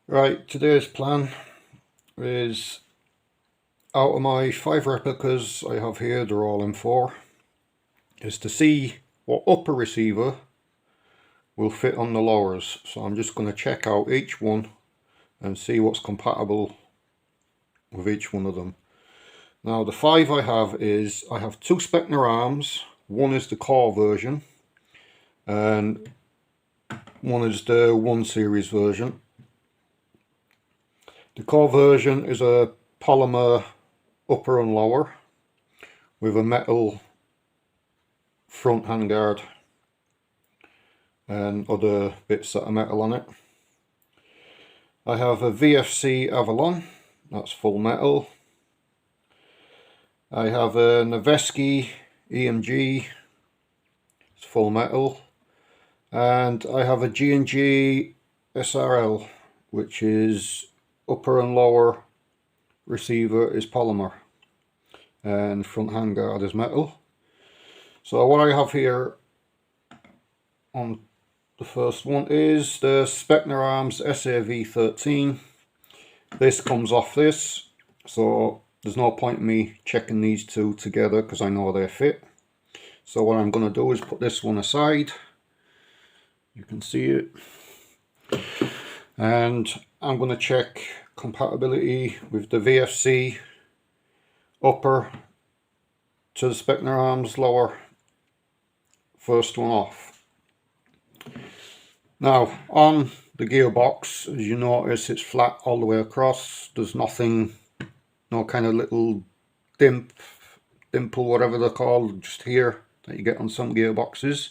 Right, today's plan is, out of my 5 replicas I have here, they're all M4, is to see what upper receiver will fit on the lowers. So I'm just going to check out each one and see what's compatible with each one of them. Now the 5 I have 2 Specna arms. One is the core version and one is the 1 series version. The core version is a polymer upper and lower with a metal front handguard and other bits that are metal on it. I have a VFC Avalon, that's full metal. I have a Novuske EMG, it's full metal. And I have a G&G SRL, which is upper and lower receiver is polymer and front handguard is metal. So what I have here on the first one is the Specna Arms SAV13. This comes off this, so there's no point in me checking these two together because I know they fit. So what I'm going to do is put this one aside. You can see it. And I'm going to check compatibility with the VFC upper to the Specna Arms lower. First one off. Now on the gearbox, as you notice, it's flat all the way across. There's nothing, no kind of little dimple, whatever they're called, just here that you get on some gearboxes.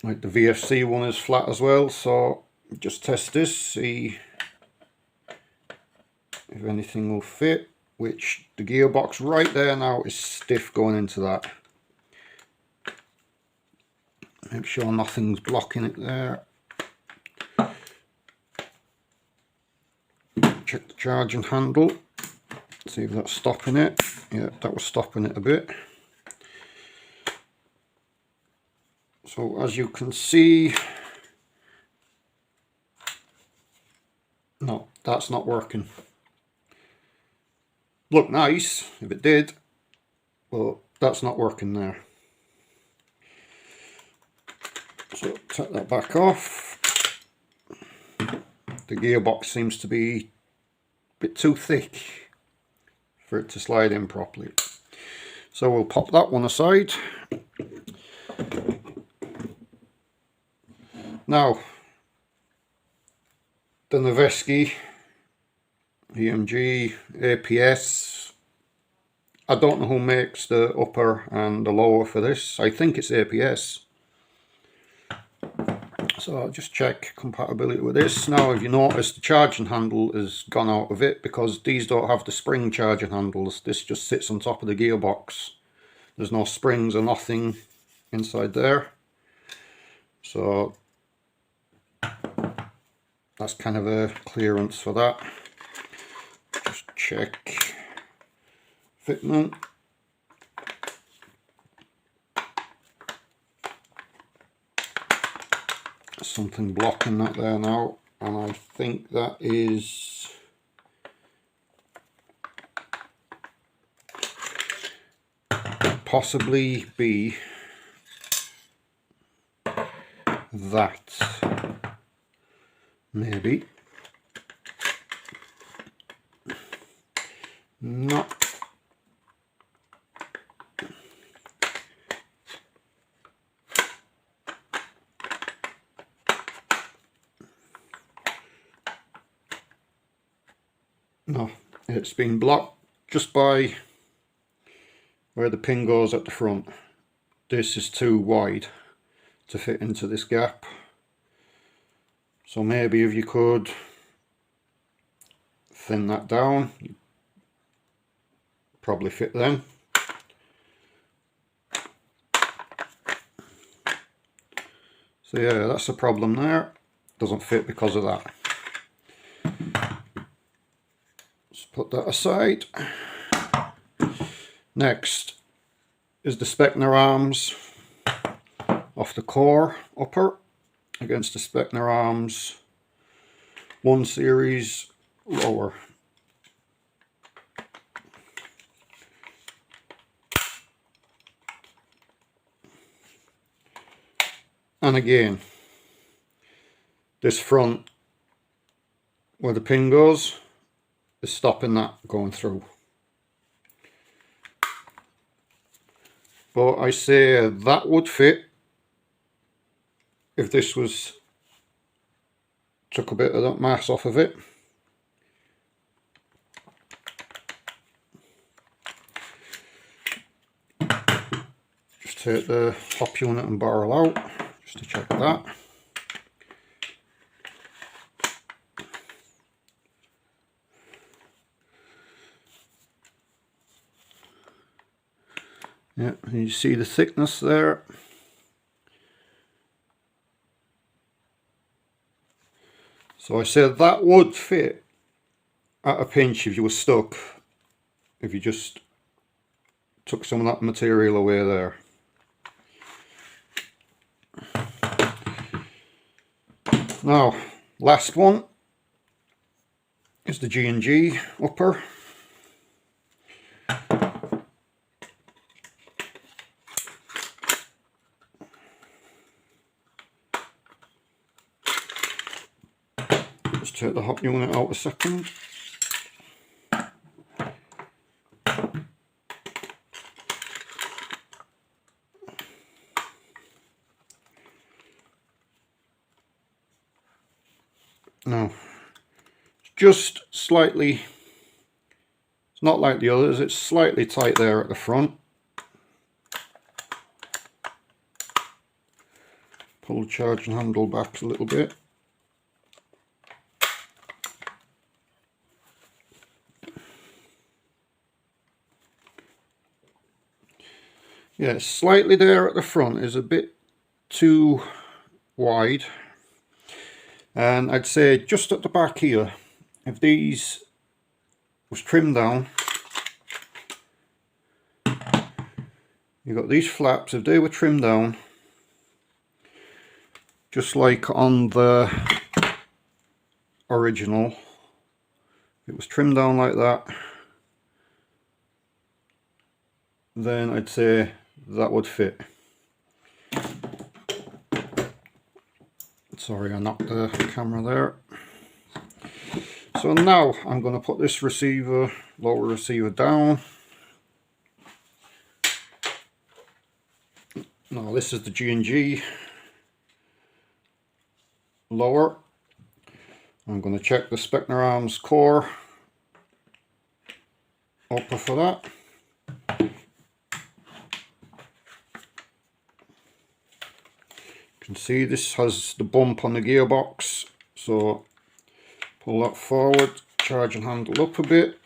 Like the VFC one is flat as well, so just test this, see if anything will fit, which the gearbox right there now is stiff going into that. Make sure nothing's blocking it there. Check the charging handle, see if that's stopping it. Yeah, that was stopping it a bit. So as you can see, no, that's not working. Look nice if it did, but that's not working there. So take that back off. The gearbox seems to be a bit too thick for it to slide in properly. So we'll pop that one aside. Now, the Novuske EMG APS, I don't know who makes the upper and the lower for this. I think it's APS. So I'll just check compatibility with this. Now if you notice, the charging handle has gone out of it because these don't have the spring charging handles. This just sits on top of the gearbox. There's no springs or nothing inside there. So that's kind of a clearance for that. Just check fitment. Something blocking that there now, and I think that is possibly be that. Maybe. No. No, it's been blocked just by where the pin goes at the front. This is too wide to fit into this gap. So maybe if you could thin that down, you'd probably fit then. So yeah, that's the problem there. Doesn't fit because of that. Let's put that aside. Next is the Specna arms off the core upper. against the Specna arms 1 series lower. And again, this front where the pin goes is stopping that going through. But I say that would fit if this was, took a bit of that mass off of it. Just take the hop unit and barrel out just to check that. Yeah, you see the thickness there. So I said that would fit at a pinch if you were stuck, if you just took some of that material away there. Now, last one is the G&G upper. Just take the hop unit out a second. Now, just slightly, it's not like the others, it's slightly tight there at the front. Pull the charging handle back a little bit. Yeah, slightly there at the front is a bit too wide. And I'd say just at the back here, if these was trimmed down, you've got these flaps, if they were trimmed down, just like on the original, if it was trimmed down like that, then I'd say that would fit. Sorry, I knocked the camera there. So now I'm going to put this receiver, lower receiver down. Now this is the G&G lower. I'm going to check the Specna arms core upper for that. You can see this has the bump on the gearbox, so pull that forward, charge and handle up a bit.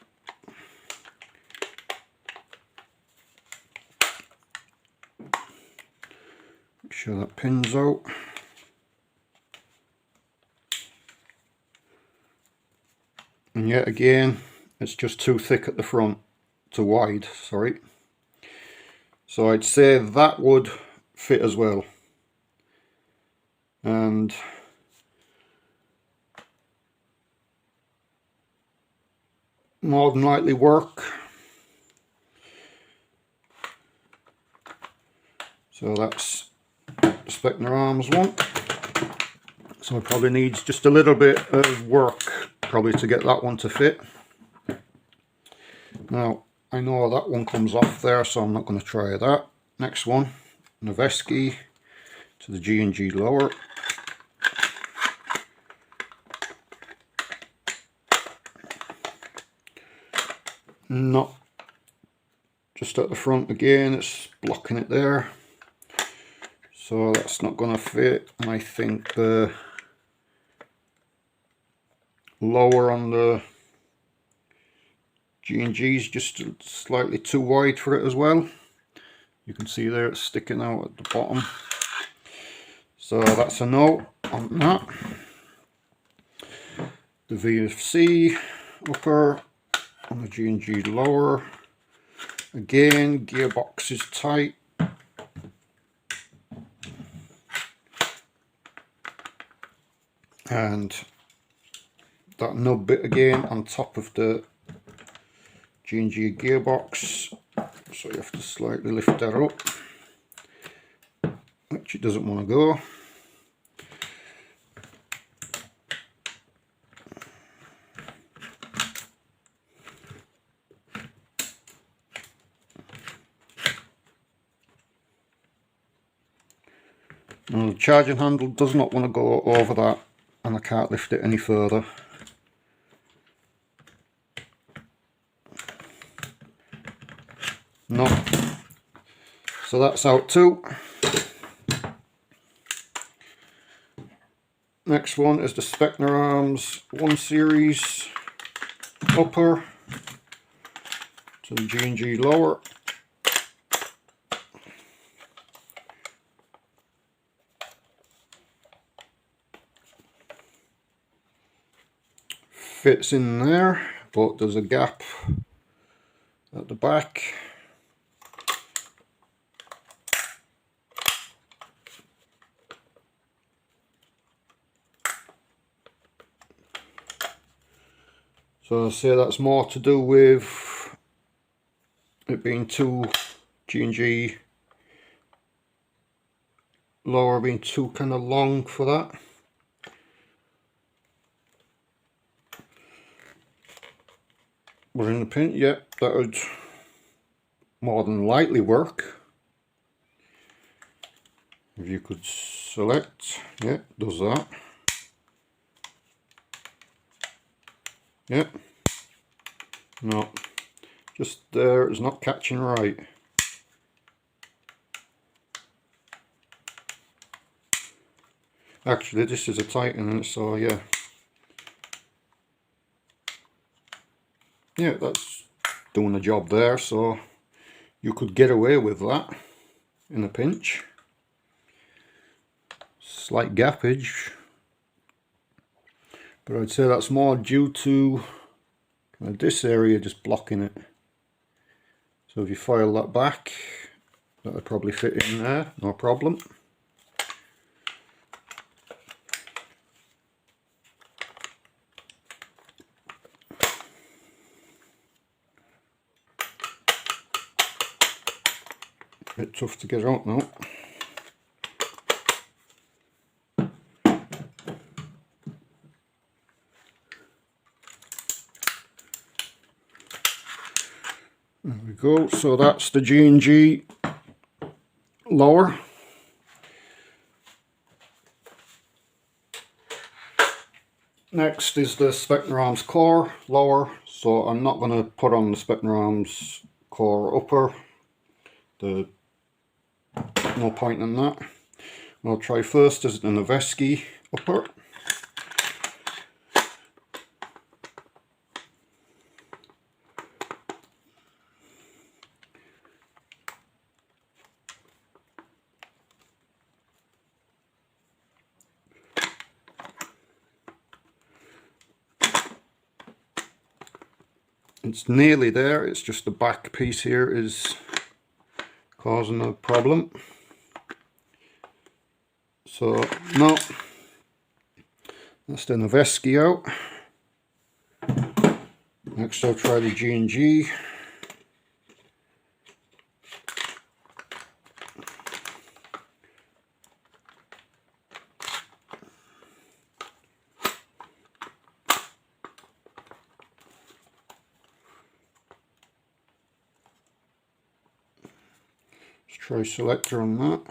Make sure that pin's out. And yet again, it's just too thick at the front, too wide, sorry. So I'd say that would fit as well. And more than likely work. So that's the Specna arms one. So it probably needs just a little bit of work probably to get that one to fit. Now I know that one comes off there, so I'm not going to try that. Next one, Novuske to the G&G lower. Not just at the front again, it's blocking it there, so that's not going to fit. And I think the lower on the G&G is just slightly too wide for it as well. You can see there it's sticking out at the bottom, so that's a no on that. The VFC upper on the G&G lower, again gearbox is tight. and that nub bit again on top of the G&G gearbox, so you have to slightly lift that up, which it doesn't want to go. Now the charging handle does not want to go over that, and I can't lift it any further. No. So that's out too. Next one is the Specna Arms 1 Series upper to the G&G lower. Fits in there, but there's a gap at the back. So I say that's more to do with it being too G&G lower being too kind of long for that. But in the pin, yeah, that would more than likely work. If you could select, yeah, does that. Yeah, no, just there, it's not catching right. Actually, this is a Titan, so yeah. Yeah, that's doing the job there, so you could get away with that in a pinch. Slight gappage, but I'd say that's more due to this area just blocking it. So if you file that back, that would probably fit in there, no problem. Bit tough to get out now. There we go, so that's the G&G lower. Next is the Specna Arms core lower, so I'm not going to put on the Specna Arms core upper. No point in that. I'll try first as the Novuske upper. It's nearly there, it's just the back piece here is causing a problem. So no, that's the Novuske out. Next I'll try the G&G. Let's try selector on that.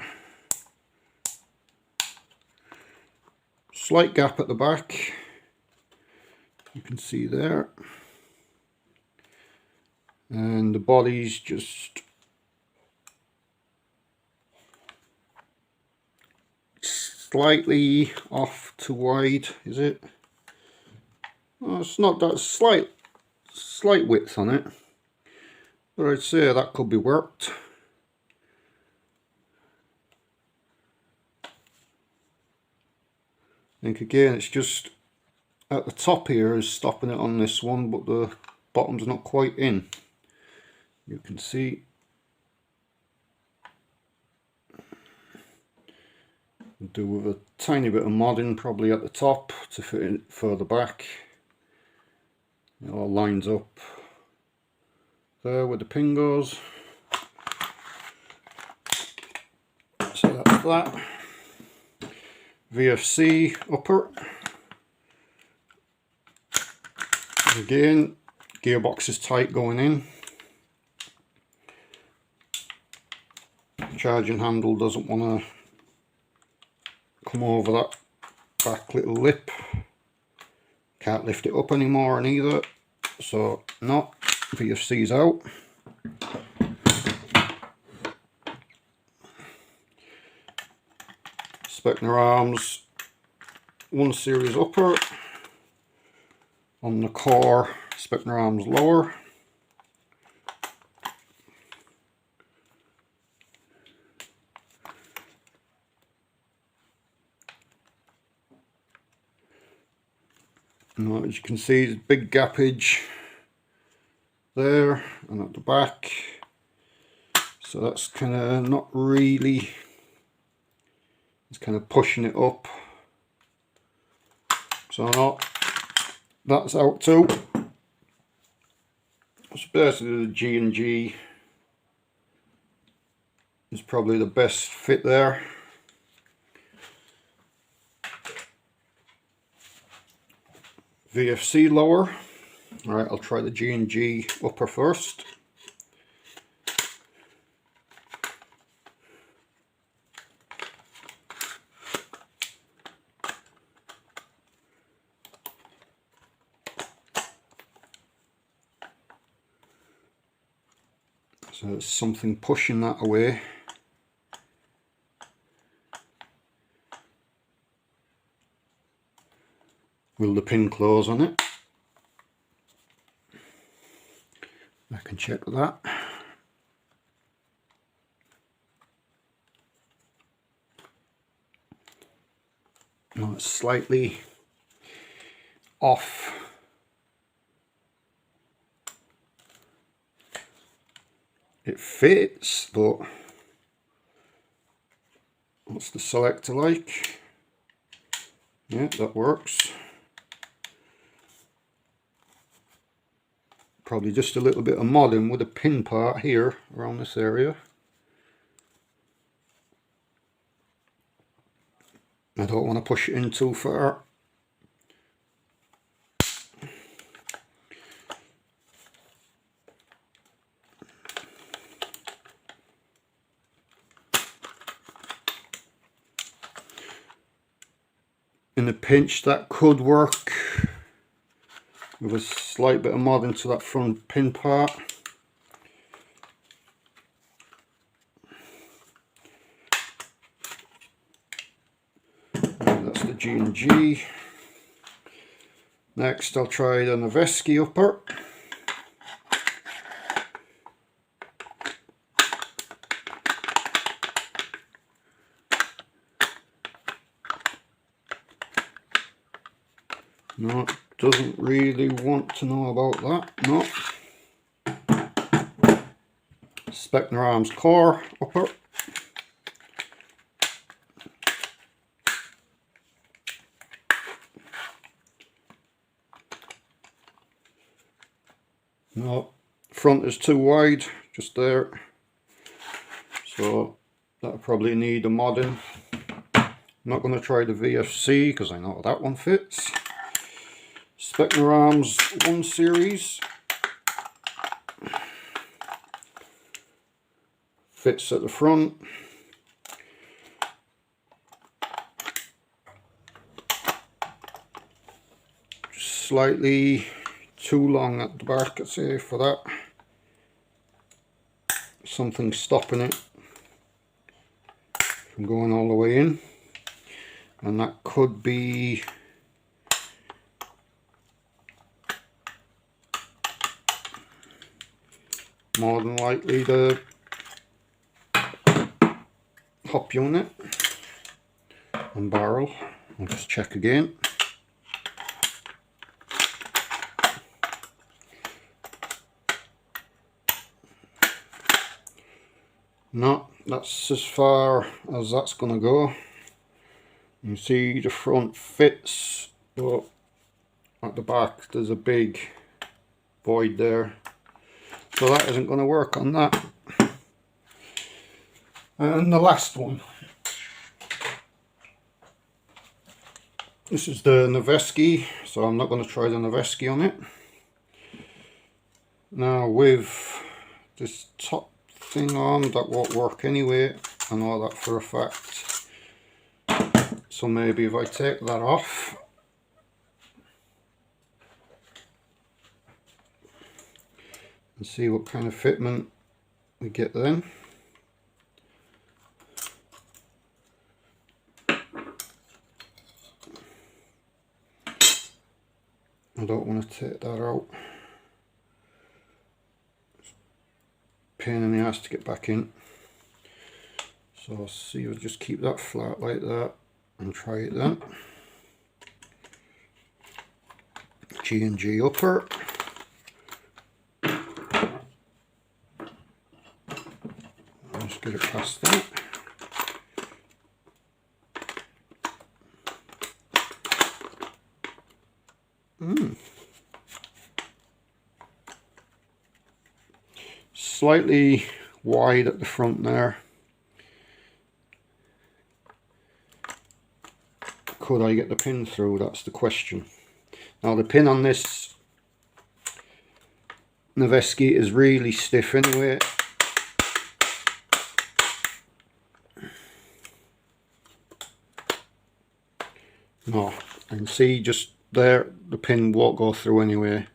Slight gap at the back, you can see there, and the body's just slightly off to wide, is it? Oh, it's not that slight width on it, but I'd say that could be worked. I think again it's just at the top here is stopping it on this one, but the bottom's not quite in. You can see Do with a tiny bit of modding probably at the top to fit it further back. It all lines up there where the pin goes. So that's that. VFC upper. Again, gearbox is tight going in. Charging handle doesn't want to come over that back little lip. Can't lift it up anymore neither. So no, VFC's out. Specna arms, 1 series upper. On the core, Specna arms lower. Now, as you can see, there's big gappage there and at the back. So that's kind of not really, it's kind of pushing it up. So no, that's out too. So basically the G&G is probably the best fit there. VFC lower. Alright, I'll try the G&G upper first. So there's something pushing that away. Will the pin close on it? I can check that. No, it's slightly off. It fits, but what's the selector like? Yeah, that works. Probably just a little bit of modding with a pin part here around this area. I don't want to push it in too far. In a pinch that could work with a slight bit of modding to that front pin part. And that's the G&G. Next I'll try the Novuske upper. No, it doesn't really want to know about that, no. Specna arms core upper. No, front is too wide, just there. So that'll probably need a modding. I'm not going to try the VFC because I know that one fits. Specna arms 1 series. Fits at the front. Just slightly too long at the back, I'd say, for that. Something's stopping it from going all the way in. And that could be more than likely the hop unit and barrel. I'll just check again. No, that's as far as that's going to go. You see the front fits, but at the back there's a big void there, so that isn't going to work on that. And the last one, this is the Novuske, so I'm not going to try the Novuske on it. Now with this top thing on, that won't work anyway, I know that for a fact. So maybe if I take that off and see what kind of fitment we get then. I don't want to take that out. Pain in the ass to get back in. So I'll see if I just keep that flat like that and try it then. G&G upper. Just get it past that. Slightly wide at the front there. Could I get the pin through? That's the question. Now the pin on this Novuske is really stiff anyway. No, I can see just there the pin won't go through anyway.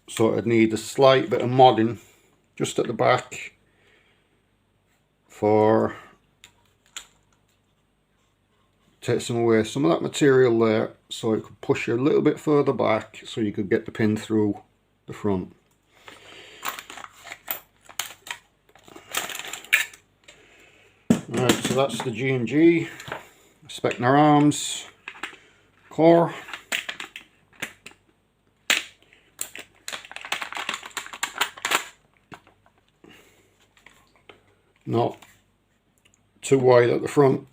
So I'd need a slight bit of modding just at the back for take some away some of that material there, so it could push you a little bit further back so you could get the pin through the front. Alright, so that's the G&G Specna arms core. Not too wide at the front.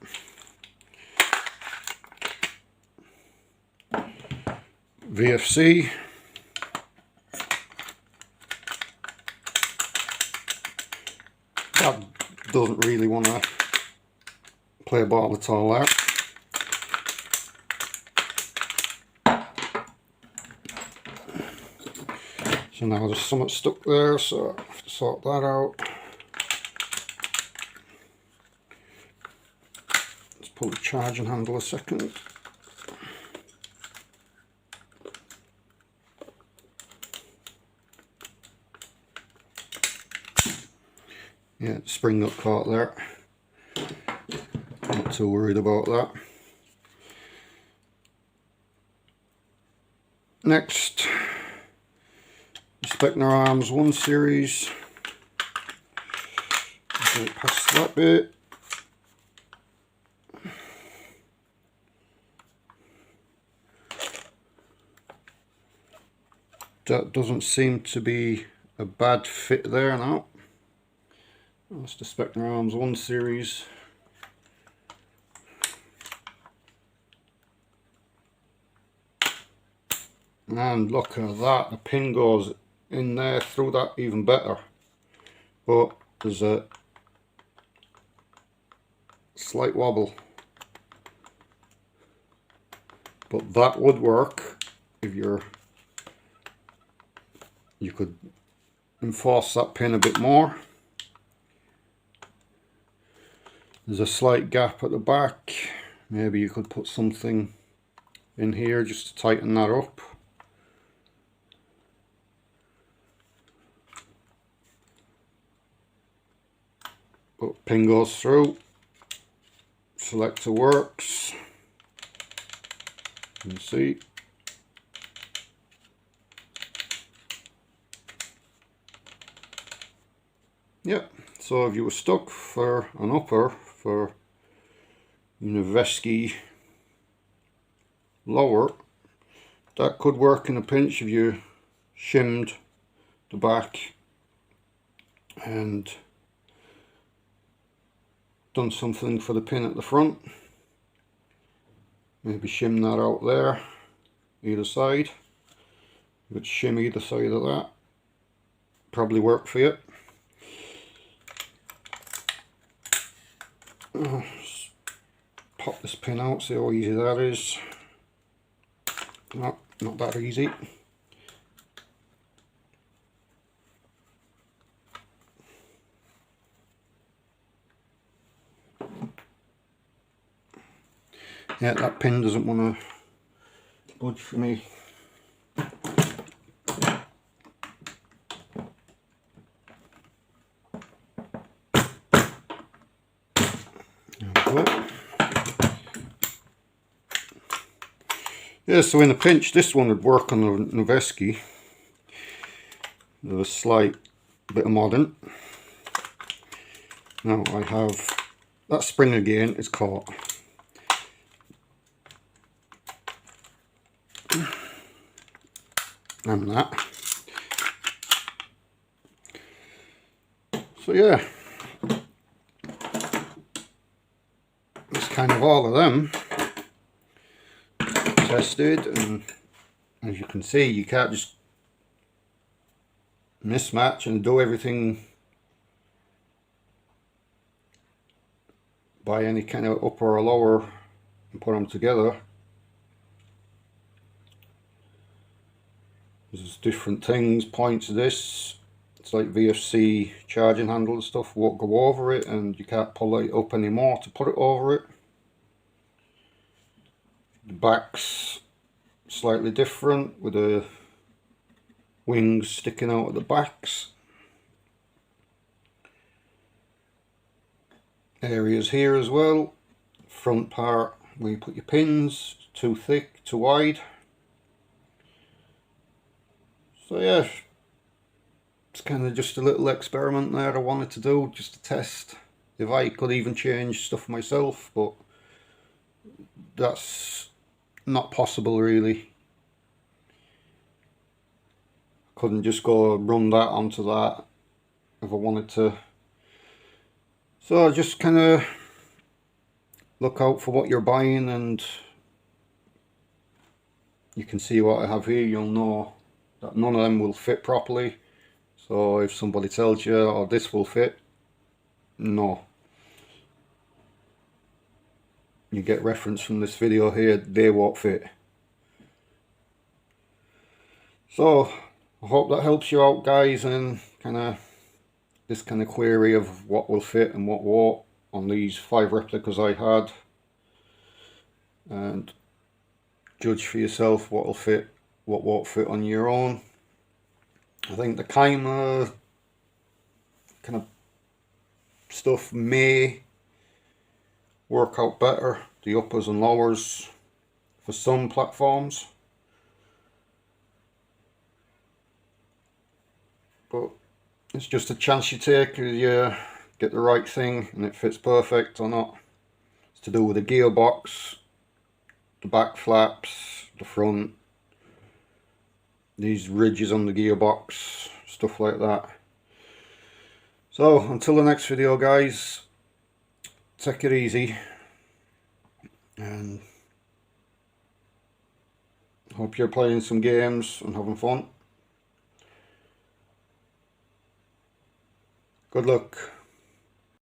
VFC. That doesn't really want to play ball at all out. So now there's something stuck there, so I have to sort that out. Let's pull the charging handle a second. Yeah, the spring got caught there. Not too worried about that. Next, the Specna Arms 1 series. Get past that bit. That doesn't seem to be a bad fit there now. That's the Specna Arms 1 series. And look at that, the pin goes in there through that even better. But there's a slight wobble. But that would work if you could enforce that pin a bit more. There's a slight gap at the back. Maybe you could put something in here just to tighten that up. But pin goes through. Selector works. You can see. Yeah, so if you were stuck for an upper for Novuske lower, that could work in a pinch if you shimmed the back and done something for the pin at the front. Maybe shim that out there, either side. You would shim either side of that. Probably work for you. Pop this pin out, see how easy that is. No, not that easy. Yeah, that pin doesn't want to budge for me. Yeah, so in a pinch, this one would work on the Novuske. With a slight bit of modding. Now I have that spring again, it's caught. And that. So yeah, that's kind of all of them tested, and as you can see, you can't just mismatch and do everything by any kind of upper or lower and put them together. There's different things, points of this. It's like VFC charging handle and stuff won't go over it, and you can't pull it up anymore to put it over it. The back's slightly different with the wings sticking out at the backs. Areas here as well. Front part where you put your pins, too thick, too wide. So yeah, it's kind of just a little experiment there I wanted to do, just to test if I could even change stuff myself, but that's not possible really. Couldn't just go run that onto that if I wanted to. So just kind of look out for what you're buying, and you can see what I have here. You'll know that none of them will fit properly. So if somebody tells you, oh, this will fit, no. You get reference from this video here, they won't fit. So I hope that helps you out, guys, and this kind of query of what will fit and what won't on these 5 replicas I had, and judge for yourself what will fit, what won't fit on your own. I think the Keimer kind of stuff may work out better, the uppers and lowers for some platforms, but it's just a chance you take. You get the right thing and it fits perfect or not. It's to do with the gearbox, the back flaps, the front, these ridges on the gearbox, stuff like that. So until the next video, guys, take it easy, and hope you're playing some games and having fun. Good luck.